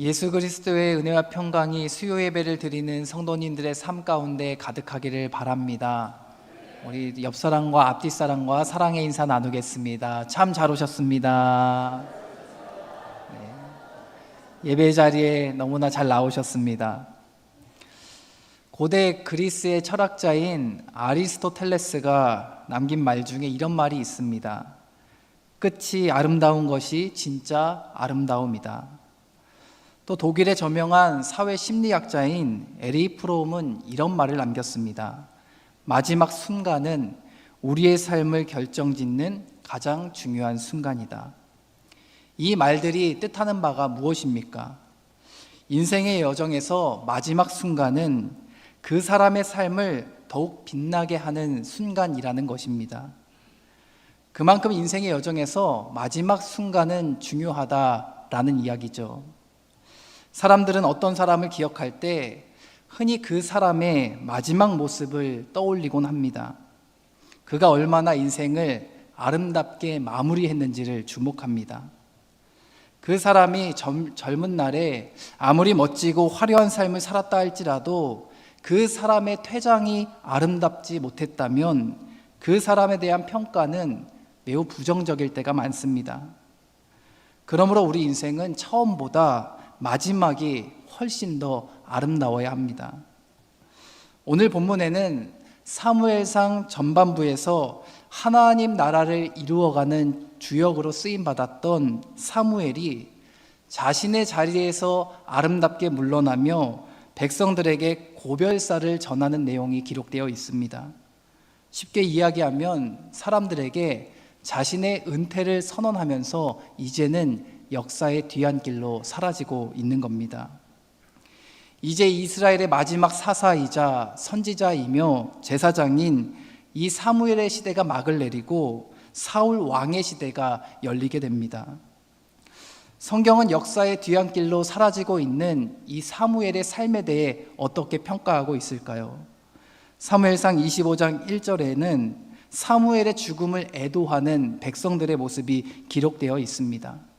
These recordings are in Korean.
예수 그리스도의 은혜와 평강이 수요 예배를 드리는 성도님들의 삶 가운데 가득하기를 바랍니다. 우리 옆 사람과 앞뒤 사람과 사랑의 인사 나누겠습니다. 참 잘 오셨습니다. 예배 자리에 너무나 잘 나오셨습니다. 고대 그리스의 철학자인 아리스토텔레스가 남긴 말 중에 이런 말이 있습니다. 끝이 아름다운 것이 진짜 아름다움이다. 또 독일의 저명한 사회 심리학자인 에리 프롬은 이런 말을 남겼습니다. 마지막 순간은 우리의 삶을 결정짓는 가장 중요한 순간이다. 이 말들이 뜻하는 바가 무엇입니까? 인생의 여정에서 마지막 순간은 그 사람의 삶을 더욱 빛나게 하는 순간이라는 것입니다. 그만큼 인생의 여정에서 마지막 순간은 중요하다라는 이야기죠. 사람들은 어떤 사람을 기억할 때 흔히 그 사람의 마지막 모습을 떠올리곤 합니다. 그가 얼마나 인생을 아름답게 마무리했는지를 주목합니다. 그 사람이 젊은 날에 아무리 멋지고 화려한 삶을 살았다 할지라도 그 사람의 퇴장이 아름답지 못했다면 그 사람에 대한 평가는 매우 부정적일 때가 많습니다. 그러므로 우리 인생은 처음보다 마지막이 훨씬 더 아름다워야 합니다. 오늘 본문에는 사무엘상 전반부에서 하나님 나라를 이루어가는 주역으로 쓰임받았던 사무엘이 자신의 자리에서 아름답게 물러나며 백성들에게 고별사를 전하는 내용이 기록되어 있습니다. 쉽게 이야기하면 사람들에게 자신의 은퇴를 선언하면서 이제는 역사의 뒤안길로 사라지고 있는 겁니다. 이제 이스라엘의 마지막 사사이자 선지자이며 제사장인 이 사무엘의 시대가 막을 내리고 사울 왕의 시대가 열리게 됩니다. 성경은 역사의 뒤안길로 사라지고 있는 이 사무엘의 삶에 대해 어떻게 평가하고 있을까요? 사무엘상 25장 1절에는 사무엘의 죽음을 애도하는 백성들의 모습이 기록되어 있습니다.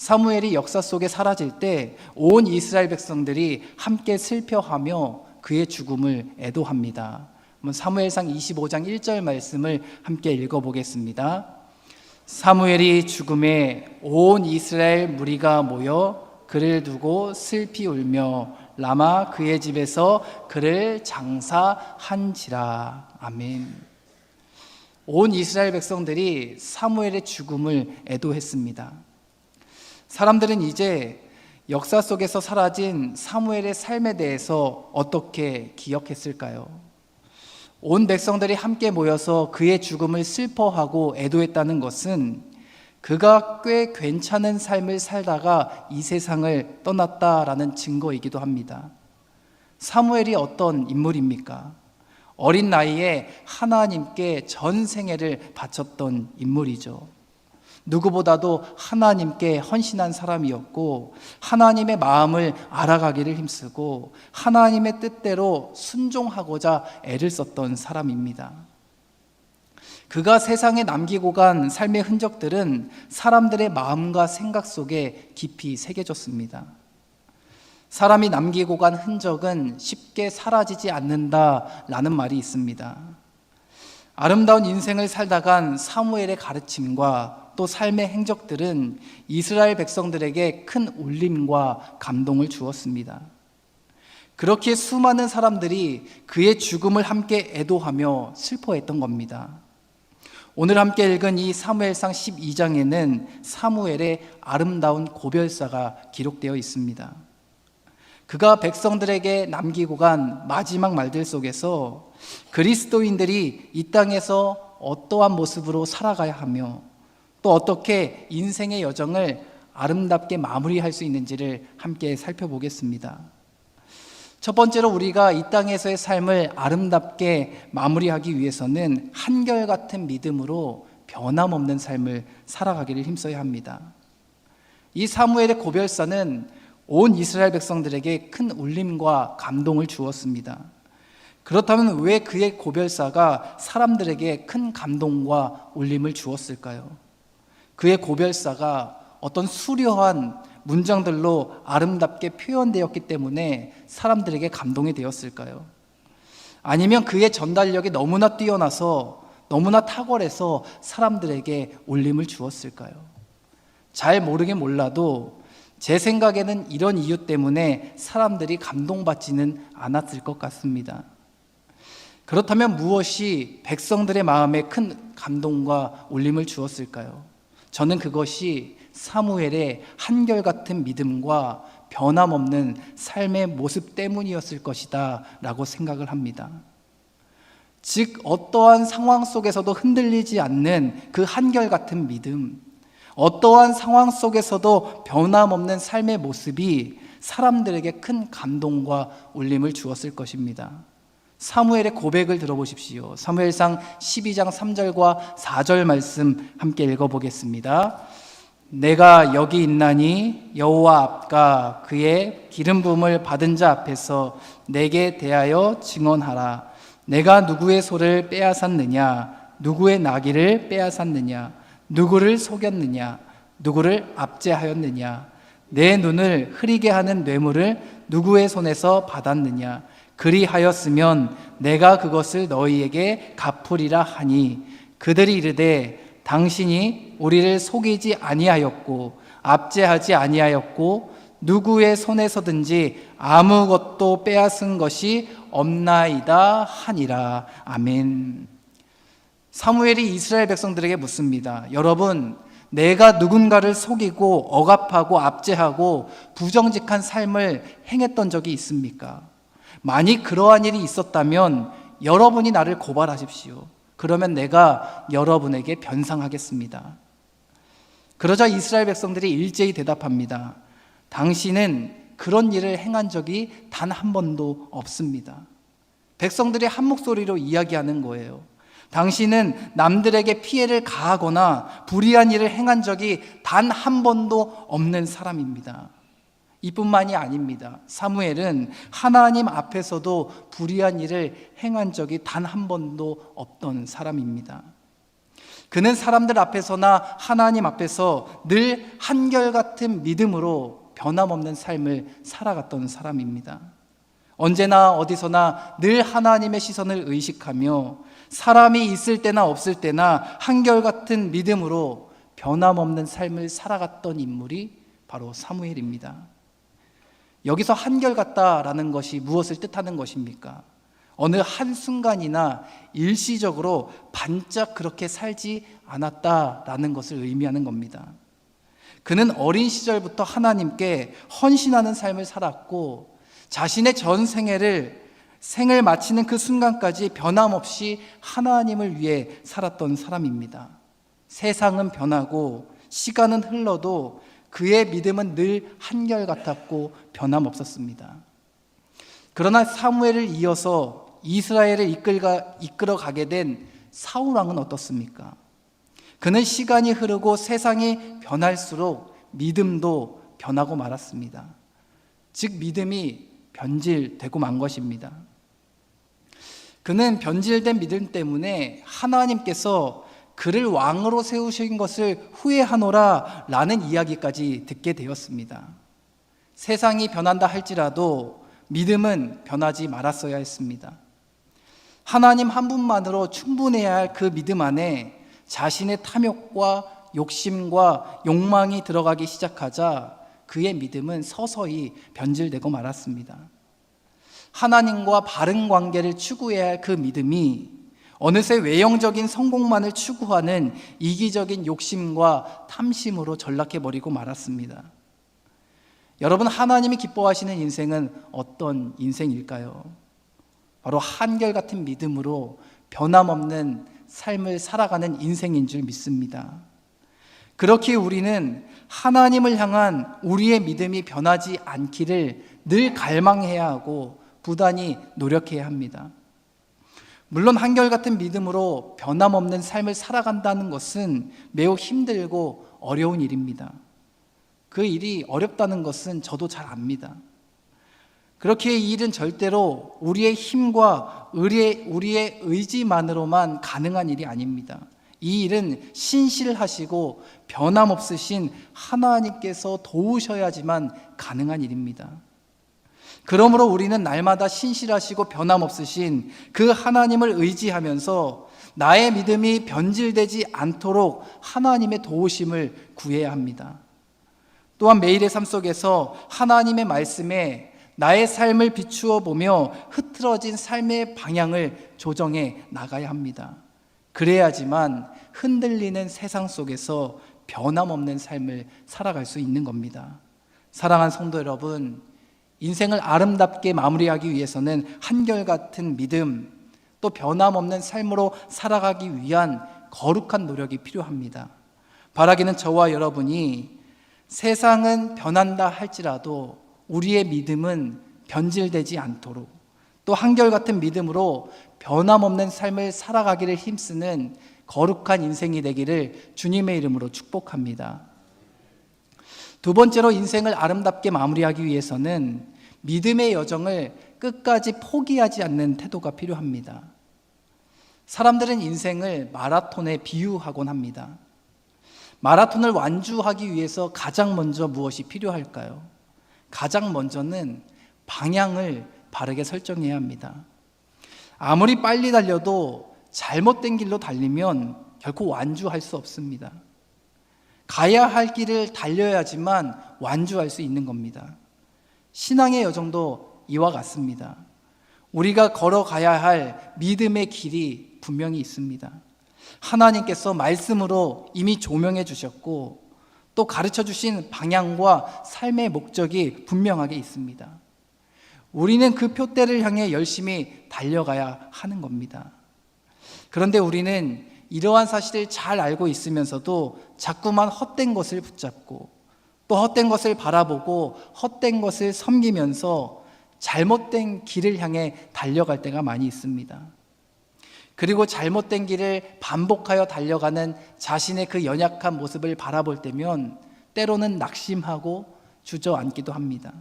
사무엘이 역사 속에 사라질 때 온 이스라엘 백성들이 함께 슬퍼하며 그의 죽음을 애도합니다. 사무엘상 25장 1절 말씀을 함께 읽어보겠습니다. 사무엘이 죽음에 온 이스라엘 무리가 모여 그를 두고 슬피 울며 라마 그의 집에서 그를 장사한지라. 아멘. 온 이스라엘 백성들이 사무엘의 죽음을 애도했습니다. 사람들은 이제 역사 속에서 사라진 사무엘의 삶에 대해서 어떻게 기억했을까요? 온 백성들이 함께 모여서 그의 죽음을 슬퍼하고 애도했다는 것은 그가 꽤 괜찮은 삶을 살다가 이 세상을 떠났다라는 증거이기도 합니다. 사무엘이 어떤 인물입니까? 어린 나이에 하나님께 전 생애를 바쳤던 인물이죠. 누구보다도 하나님께 헌신한 사람이었고 하나님의 마음을 알아가기를 힘쓰고 하나님의 뜻대로 순종하고자 애를 썼던 사람입니다. 그가 세상에 남기고 간 삶의 흔적들은 사람들의 마음과 생각 속에 깊이 새겨졌습니다. 사람이 남기고 간 흔적은 쉽게 사라지지 않는다라는 말이 있습니다. 아름다운 인생을 살다간 사무엘의 가르침과 또 삶의 행적들은 이스라엘 백성들에게 큰 울림과 감동을 주었습니다. 그렇게 수많은 사람들이 그의 죽음을 함께 애도하며 슬퍼했던 겁니다. 오늘 함께 읽은 이 사무엘상 12장에는 사무엘의 아름다운 고별사가 기록되어 있습니다. 그가 백성들에게 남기고 간 마지막 말들 속에서 그리스도인들이 이 땅에서 어떠한 모습으로 살아가야 하며 또 어떻게 인생의 여정을 아름답게 마무리할 수 있는지를 함께 살펴보겠습니다. 첫 번째로 우리가 이 땅에서의 삶을 아름답게 마무리하기 위해서는 한결같은 믿음으로 변함없는 삶을 살아가기를 힘써야 합니다. 이 사무엘의 고별사는 온 이스라엘 백성들에게 큰 울림과 감동을 주었습니다. 그렇다면 왜 그의 고별사가 사람들에게 큰 감동과 울림을 주었을까요? 그의 고별사가 어떤 수려한 문장들로 아름답게 표현되었기 때문에 사람들에게 감동이 되었을까요? 아니면 그의 전달력이 너무나 뛰어나서 너무나 탁월해서 사람들에게 울림을 주었을까요? 잘 모르긴 몰라도 제 생각에는 이런 이유 때문에 사람들이 감동받지는 않았을 것 같습니다. 그렇다면 무엇이 백성들의 마음에 큰 감동과 울림을 주었을까요? 저는 그것이 사무엘의 한결같은 믿음과 변함없는 삶의 모습 때문이었을 것이다 라고 생각을 합니다. 즉 어떠한 상황 속에서도 흔들리지 않는 그 한결같은 믿음, 어떠한 상황 속에서도 변함없는 삶의 모습이 사람들에게 큰 감동과 울림을 주었을 것입니다. 사무엘의 고백을 들어보십시오. 사무엘상 12장 3절과 4절 말씀 함께 읽어보겠습니다. 내가 여기 있나니 여호와 앞과 그의 기름 부음을 받은 자 앞에서 내게 대하여 증언하라. 내가 누구의 소를 빼앗았느냐, 누구의 나귀를 빼앗았느냐, 누구를 속였느냐, 누구를 압제하였느냐, 내 눈을 흐리게 하는 뇌물을 누구의 손에서 받았느냐, 그리하였으면 내가 그것을 너희에게 갚으리라 하니 그들이 이르되 당신이 우리를 속이지 아니하였고 압제하지 아니하였고 누구의 손에서든지 아무것도 빼앗은 것이 없나이다 하니라. 아멘. 사무엘이 이스라엘 백성들에게 묻습니다. 여러분, 내가 누군가를 속이고 억압하고 압제하고 부정직한 삶을 행했던 적이 있습니까? 만약 그러한 일이 있었다면 여러분이 나를 고발하십시오. 그러면 내가 여러분에게 변상하겠습니다. 그러자 이스라엘 백성들이 일제히 대답합니다. 당신은 그런 일을 행한 적이 단 한 번도 없습니다. 백성들이 한 목소리로 이야기하는 거예요. 당신은 남들에게 피해를 가하거나 불의한 일을 행한 적이 단 한 번도 없는 사람입니다. 이뿐만이 아닙니다. 사무엘은 하나님 앞에서도 불의한 일을 행한 적이 단 한 번도 없던 사람입니다. 그는 사람들 앞에서나 하나님 앞에서 늘 한결같은 믿음으로 변함없는 삶을 살아갔던 사람입니다. 언제나 어디서나 늘 하나님의 시선을 의식하며 사람이 있을 때나 없을 때나 한결같은 믿음으로 변함없는 삶을 살아갔던 인물이 바로 사무엘입니다. 여기서 한결같다라는 것이 무엇을 뜻하는 것입니까? 어느 한순간이나 일시적으로 반짝 그렇게 살지 않았다라는 것을 의미하는 겁니다. 그는 어린 시절부터 하나님께 헌신하는 삶을 살았고 자신의 전 생을 마치는 그 순간까지 변함없이 하나님을 위해 살았던 사람입니다. 세상은 변하고 시간은 흘러도 그의 믿음은 늘 한결같았고 변함없었습니다. 그러나 사무엘을 이어서 이스라엘을 이끌어가게 된 사울왕은 어떻습니까? 그는 시간이 흐르고 세상이 변할수록 믿음도 변하고 말았습니다. 즉 믿음이 변질되고 만 것입니다. 그는 변질된 믿음 때문에 하나님께서 그를 왕으로 세우신 것을 후회하노라 라는 이야기까지 듣게 되었습니다. 세상이 변한다 할지라도 믿음은 변하지 말았어야 했습니다. 하나님 한 분만으로 충분해야 할 그 믿음 안에 자신의 탐욕과 욕심과 욕망이 들어가기 시작하자 그의 믿음은 서서히 변질되고 말았습니다. 하나님과 바른 관계를 추구해야 할 그 믿음이 어느새 외형적인 성공만을 추구하는 이기적인 욕심과 탐심으로 전락해버리고 말았습니다. 여러분, 하나님이 기뻐하시는 인생은 어떤 인생일까요? 바로 한결같은 믿음으로 변함없는 삶을 살아가는 인생인 줄 믿습니다. 그렇게 우리는 하나님을 향한 우리의 믿음이 변하지 않기를 늘 갈망해야 하고 부단히 노력해야 합니다. 물론 한결같은 믿음으로 변함없는 삶을 살아간다는 것은 매우 힘들고 어려운 일입니다. 그 일이 어렵다는 것은 저도 잘 압니다. 그렇게 이 일은 절대로 우리의 힘과 우리의 의지만으로만 가능한 일이 아닙니다. 이 일은 신실하시고 변함없으신 하나님께서 도우셔야지만 가능한 일입니다. 그러므로 우리는 날마다 신실하시고 변함없으신 그 하나님을 의지하면서 나의 믿음이 변질되지 않도록 하나님의 도우심을 구해야 합니다. 또한 매일의 삶 속에서 하나님의 말씀에 나의 삶을 비추어 보며 흐트러진 삶의 방향을 조정해 나가야 합니다. 그래야지만 흔들리는 세상 속에서 변함없는 삶을 살아갈 수 있는 겁니다. 사랑하는 성도 여러분, 인생을 아름답게 마무리하기 위해서는 한결같은 믿음, 또 변함없는 삶으로 살아가기 위한 거룩한 노력이 필요합니다. 바라기는 저와 여러분이 세상은 변한다 할지라도 우리의 믿음은 변질되지 않도록, 또 한결같은 믿음으로 변함없는 삶을 살아가기를 힘쓰는 거룩한 인생이 되기를 주님의 이름으로 축복합니다. 두 번째로 인생을 아름답게 마무리하기 위해서는 믿음의 여정을 끝까지 포기하지 않는 태도가 필요합니다. 사람들은 인생을 마라톤에 비유하곤 합니다. 마라톤을 완주하기 위해서 가장 먼저 무엇이 필요할까요? 가장 먼저는 방향을 바르게 설정해야 합니다. 아무리 빨리 달려도 잘못된 길로 달리면 결코 완주할 수 없습니다. 가야 할 길을 달려야지만 완주할 수 있는 겁니다. 신앙의 여정도 이와 같습니다. 우리가 걸어가야 할 믿음의 길이 분명히 있습니다. 하나님께서 말씀으로 이미 조명해 주셨고 또 가르쳐 주신 방향과 삶의 목적이 분명하게 있습니다. 우리는 그 표대를 향해 열심히 달려가야 하는 겁니다. 그런데 우리는 이러한 사실을 잘 알고 있으면서도 자꾸만 헛된 것을 붙잡고 또 헛된 것을 바라보고 헛된 것을 섬기면서 잘못된 길을 향해 달려갈 때가 많이 있습니다. 그리고 잘못된 길을 반복하여 달려가는 자신의 그 연약한 모습을 바라볼 때면 때로는 낙심하고 주저앉기도 합니다.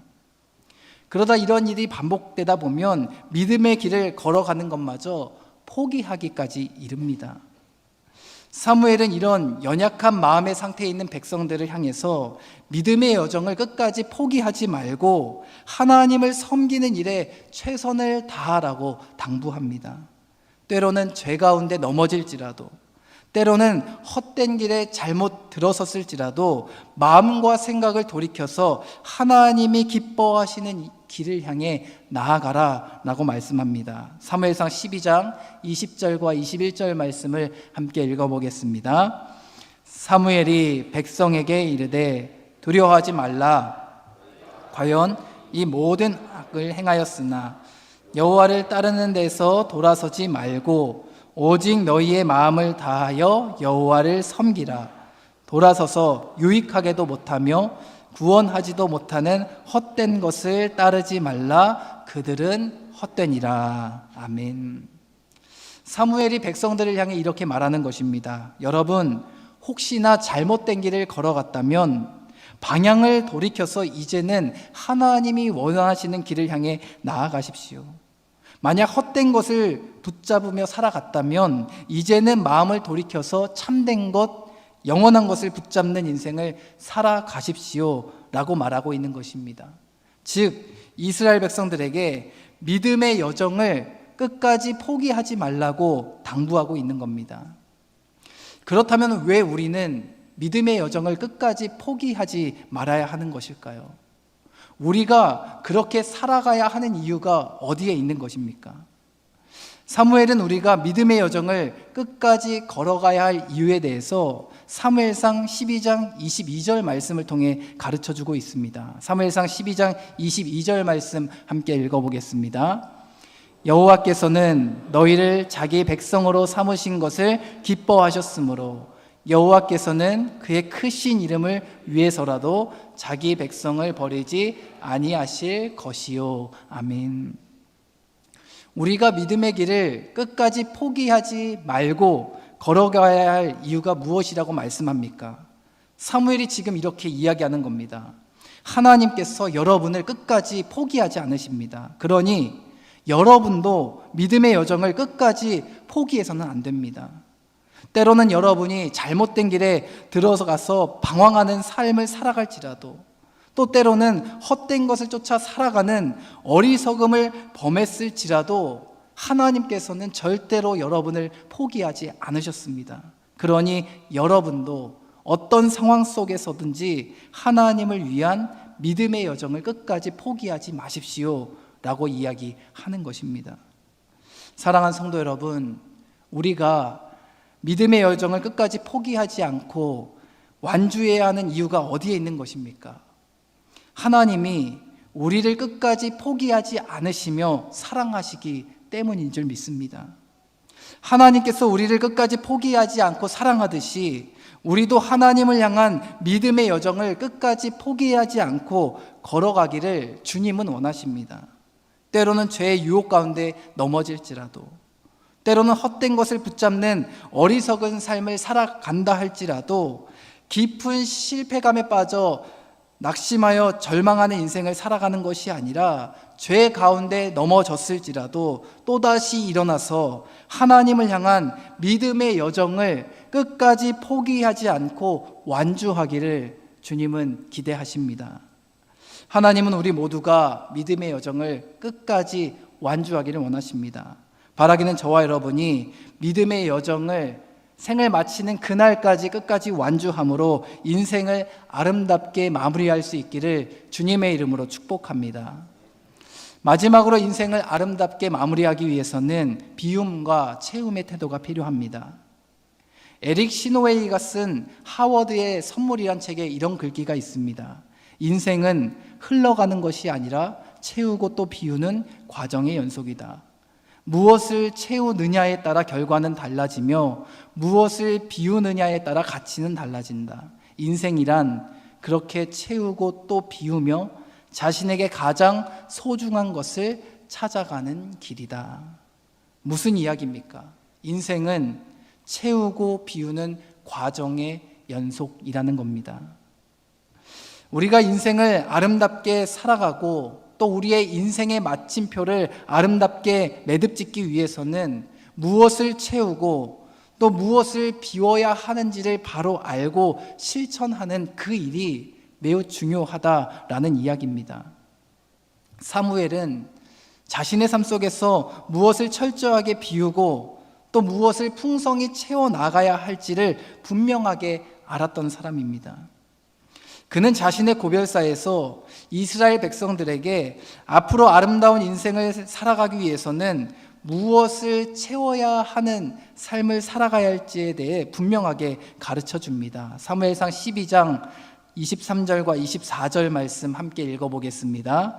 그러다 이런 일이 반복되다 보면 믿음의 길을 걸어가는 것마저 포기하기까지 이릅니다. 사무엘은 이런 연약한 마음의 상태에 있는 백성들을 향해서 믿음의 여정을 끝까지 포기하지 말고 하나님을 섬기는 일에 최선을 다하라고 당부합니다. 때로는 죄 가운데 넘어질지라도, 때로는 헛된 길에 잘못 들어섰을지라도 마음과 생각을 돌이켜서 하나님이 기뻐하시는 길을 향해 나아가라 라고 말씀합니다. 사무엘상 12장 20절과 21절 말씀을 함께 읽어보겠습니다. 사무엘이 백성에게 이르되 두려워하지 말라. 과연 이 모든 악을 행하였으나 여호와를 따르는 데서 돌아서지 말고 오직 너희의 마음을 다하여 여호와를 섬기라. 돌아서서 유익하게도 못하며 구원하지도 못하는 헛된 것을 따르지 말라. 그들은 헛되니라. 아멘. 사무엘이 백성들을 향해 이렇게 말하는 것입니다. 여러분, 혹시나 잘못된 길을 걸어갔다면 방향을 돌이켜서 이제는 하나님이 원하시는 길을 향해 나아가십시오. 만약 헛된 것을 붙잡으며 살아갔다면 이제는 마음을 돌이켜서 참된 것, 영원한 것을 붙잡는 인생을 살아가십시오 라고 말하고 있는 것입니다. 즉 이스라엘 백성들에게 믿음의 여정을 끝까지 포기하지 말라고 당부하고 있는 겁니다. 그렇다면 왜 우리는 믿음의 여정을 끝까지 포기하지 말아야 하는 것일까요? 우리가 그렇게 살아가야 하는 이유가 어디에 있는 것입니까? 사무엘은 우리가 믿음의 여정을 끝까지 걸어가야 할 이유에 대해서 사무엘상 12장 22절 말씀을 통해 가르쳐주고 있습니다. 사무엘상 12장 22절 말씀 함께 읽어보겠습니다. 여호와께서는 너희를 자기 백성으로 삼으신 것을 기뻐하셨으므로 여호와께서는 그의 크신 이름을 위해서라도 자기 백성을 버리지 아니하실 것이요. 아멘. 우리가 믿음의 길을 끝까지 포기하지 말고 걸어가야 할 이유가 무엇이라고 말씀합니까? 사무엘이 지금 이렇게 이야기하는 겁니다. 하나님께서 여러분을 끝까지 포기하지 않으십니다. 그러니 여러분도 믿음의 여정을 끝까지 포기해서는 안 됩니다. 때로는 여러분이 잘못된 길에 들어가서 방황하는 삶을 살아갈지라도, 또 때로는 헛된 것을 쫓아 살아가는 어리석음을 범했을지라도 하나님께서는 절대로 여러분을 포기하지 않으셨습니다. 그러니 여러분도 어떤 상황 속에서든지 하나님을 위한 믿음의 여정을 끝까지 포기하지 마십시오 라고 이야기하는 것입니다. 사랑하는 성도 여러분, 우리가 믿음의 여정을 끝까지 포기하지 않고 완주해야 하는 이유가 어디에 있는 것입니까? 하나님이 우리를 끝까지 포기하지 않으시며 사랑하시기 때문인 줄 믿습니다. 하나님께서 우리를 끝까지 포기하지 않고 사랑하듯이 우리도 하나님을 향한 믿음의 여정을 끝까지 포기하지 않고 걸어가기를 주님은 원하십니다. 때로는 죄의 유혹 가운데 넘어질지라도, 때로는 헛된 것을 붙잡는 어리석은 삶을 살아간다 할지라도, 깊은 실패감에 빠져 낙심하여 절망하는 인생을 살아가는 것이 아니라 죄 가운데 넘어졌을지라도 또다시 일어나서 하나님을 향한 믿음의 여정을 끝까지 포기하지 않고 완주하기를 주님은 기대하십니다. 하나님은 우리 모두가 믿음의 여정을 끝까지 완주하기를 원하십니다. 바라기는 저와 여러분이 믿음의 여정을 생을 마치는 그날까지 끝까지 완주함으로 인생을 아름답게 마무리할 수 있기를 주님의 이름으로 축복합니다. 마지막으로 인생을 아름답게 마무리하기 위해서는 비움과 채움의 태도가 필요합니다. 에릭 시노웨이가 쓴 하워드의 선물이란 책에 이런 글귀가 있습니다. 인생은 흘러가는 것이 아니라 채우고 또 비우는 과정의 연속이다. 무엇을 채우느냐에 따라 결과는 달라지며 무엇을 비우느냐에 따라 가치는 달라진다. 인생이란 그렇게 채우고 또 비우며 자신에게 가장 소중한 것을 찾아가는 길이다. 무슨 이야기입니까? 인생은 채우고 비우는 과정의 연속이라는 겁니다. 우리가 인생을 아름답게 살아가고 또 우리의 인생의 마침표를 아름답게 매듭짓기 위해서는 무엇을 채우고 또 무엇을 비워야 하는지를 바로 알고 실천하는 그 일이 매우 중요하다라는 이야기입니다. 사무엘은 자신의 삶 속에서 무엇을 철저하게 비우고 또 무엇을 풍성히 채워나가야 할지를 분명하게 알았던 사람입니다. 그는 자신의 고별사에서 이스라엘 백성들에게 앞으로 아름다운 인생을 살아가기 위해서는 무엇을 채워야 하는 삶을 살아가야 할지에 대해 분명하게 가르쳐 줍니다. 사무엘상 12장 23절과 24절 말씀 함께 읽어보겠습니다.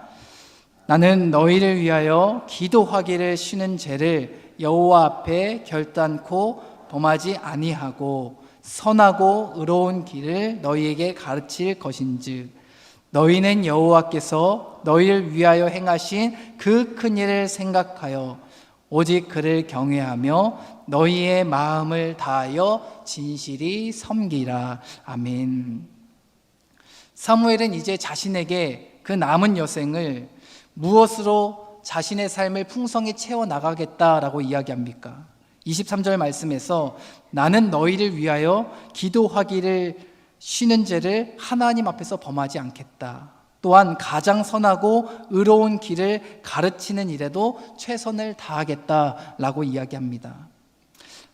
나는 너희를 위하여 기도하기를 쉬는 죄를 여호와 앞에 결단코 범하지 아니하고 선하고 의로운 길을 너희에게 가르칠 것인즉 너희는 여호와께서 너희를 위하여 행하신 그 큰 일을 생각하여 오직 그를 경외하며 너희의 마음을 다하여 진실이 섬기라. 아멘. 사무엘은 이제 자신에게 그 남은 여생을 무엇으로 자신의 삶을 풍성히 채워나가겠다라고 이야기합니까? 23절 말씀에서 나는 너희를 위하여 기도하기를 쉬는 죄를 하나님 앞에서 범하지 않겠다. 또한 가장 선하고 의로운 길을 가르치는 일에도 최선을 다하겠다라고 이야기합니다.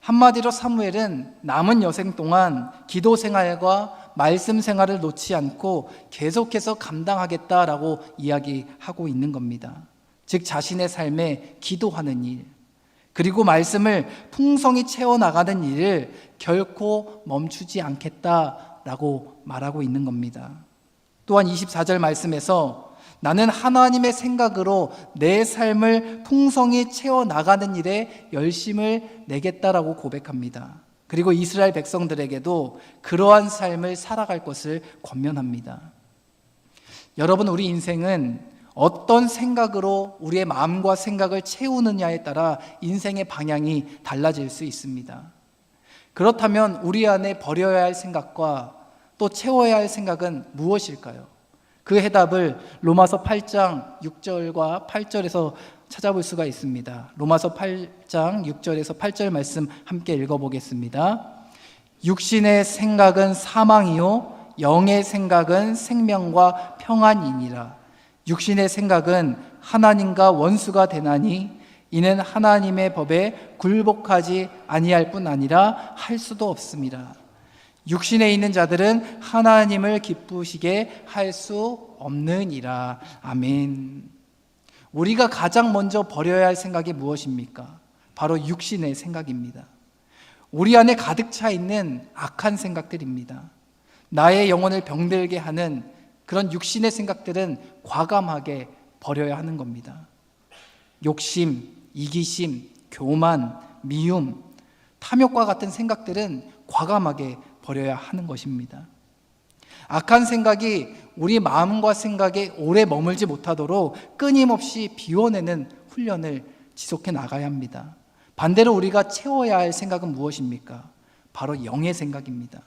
한마디로 사무엘은 남은 여생 동안 기도 생활과 말씀 생활을 놓지 않고 계속해서 감당하겠다라고 이야기하고 있는 겁니다. 즉 자신의 삶에 기도하는 일, 그리고 말씀을 풍성히 채워나가는 일을 결코 멈추지 않겠다라고 말하고 있는 겁니다. 또한 24절 말씀에서 나는 하나님의 생각으로 내 삶을 풍성히 채워나가는 일에 열심을 내겠다라고 고백합니다. 그리고 이스라엘 백성들에게도 그러한 삶을 살아갈 것을 권면합니다. 여러분, 우리 인생은 어떤 생각으로 우리의 마음과 생각을 채우느냐에 따라 인생의 방향이 달라질 수 있습니다. 그렇다면 우리 안에 버려야 할 생각과 또 채워야 할 생각은 무엇일까요? 그 해답을 로마서 8장 6절과 8절에서 찾아볼 수가 있습니다. 로마서 8장 6절에서 8절 말씀 함께 읽어보겠습니다. 육신의 생각은 사망이요 영의 생각은 생명과 평안이니라. 육신의 생각은 하나님과 원수가 되나니 이는 하나님의 법에 굴복하지 아니할 뿐 아니라 할 수도 없습니다. 육신에 있는 자들은 하나님을 기쁘시게 할 수 없느니라. 아멘. 우리가 가장 먼저 버려야 할 생각이 무엇입니까? 바로 육신의 생각입니다. 우리 안에 가득 차 있는 악한 생각들입니다. 나의 영혼을 병들게 하는 그런 육신의 생각들은 과감하게 버려야 하는 겁니다. 욕심, 이기심, 교만, 미움, 탐욕과 같은 생각들은 과감하게 버려야 하는 것입니다. 악한 생각이 우리 마음과 생각에 오래 머물지 못하도록 끊임없이 비워내는 훈련을 지속해 나가야 합니다. 반대로 우리가 채워야 할 생각은 무엇입니까? 바로 영의 생각입니다.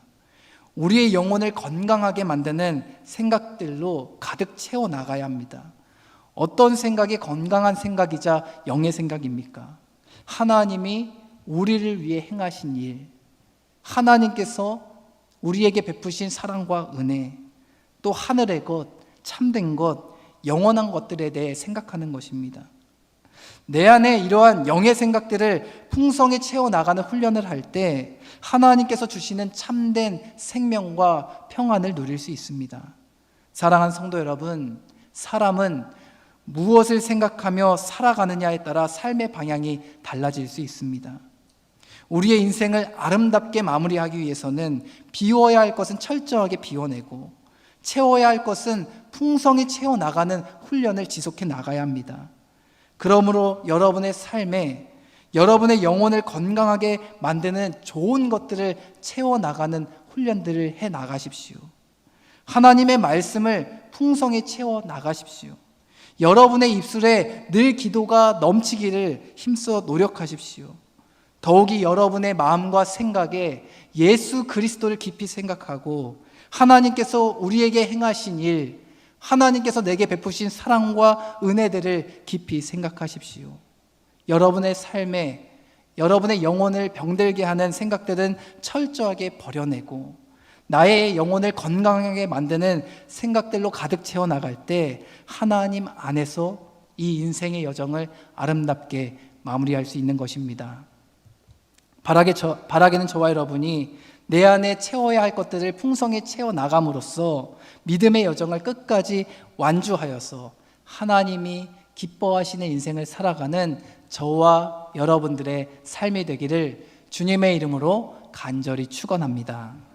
우리의 영혼을 건강하게 만드는 생각들로 가득 채워 나가야 합니다. 어떤 생각이 건강한 생각이자 영의 생각입니까? 하나님이 우리를 위해 행하신 일, 하나님께서 우리에게 베푸신 사랑과 은혜, 또 하늘의 것, 참된 것, 영원한 것들에 대해 생각하는 것입니다. 내 안에 이러한 영의 생각들을 풍성히 채워나가는 훈련을 할 때 하나님께서 주시는 참된 생명과 평안을 누릴 수 있습니다. 사랑하는 성도 여러분, 사람은 무엇을 생각하며 살아가느냐에 따라 삶의 방향이 달라질 수 있습니다. 우리의 인생을 아름답게 마무리하기 위해서는 비워야 할 것은 철저하게 비워내고 채워야 할 것은 풍성히 채워나가는 훈련을 지속해 나가야 합니다. 그러므로 여러분의 삶에 여러분의 영혼을 건강하게 만드는 좋은 것들을 채워나가는 훈련들을 해 나가십시오. 하나님의 말씀을 풍성히 채워나가십시오. 여러분의 입술에 늘 기도가 넘치기를 힘써 노력하십시오. 더욱이 여러분의 마음과 생각에 예수 그리스도를 깊이 생각하고 하나님께서 우리에게 행하신 일, 하나님께서 내게 베푸신 사랑과 은혜들을 깊이 생각하십시오. 여러분의 삶에 여러분의 영혼을 병들게 하는 생각들은 철저하게 버려내고 나의 영혼을 건강하게 만드는 생각들로 가득 채워나갈 때 하나님 안에서 이 인생의 여정을 아름답게 마무리할 수 있는 것입니다. 바라기는 저와 여러분이 내 안에 채워야 할 것들을 풍성히 채워나감으로써 믿음의 여정을 끝까지 완주하여서 하나님이 기뻐하시는 인생을 살아가는 저와 여러분들의 삶이 되기를 주님의 이름으로 간절히 축원합니다.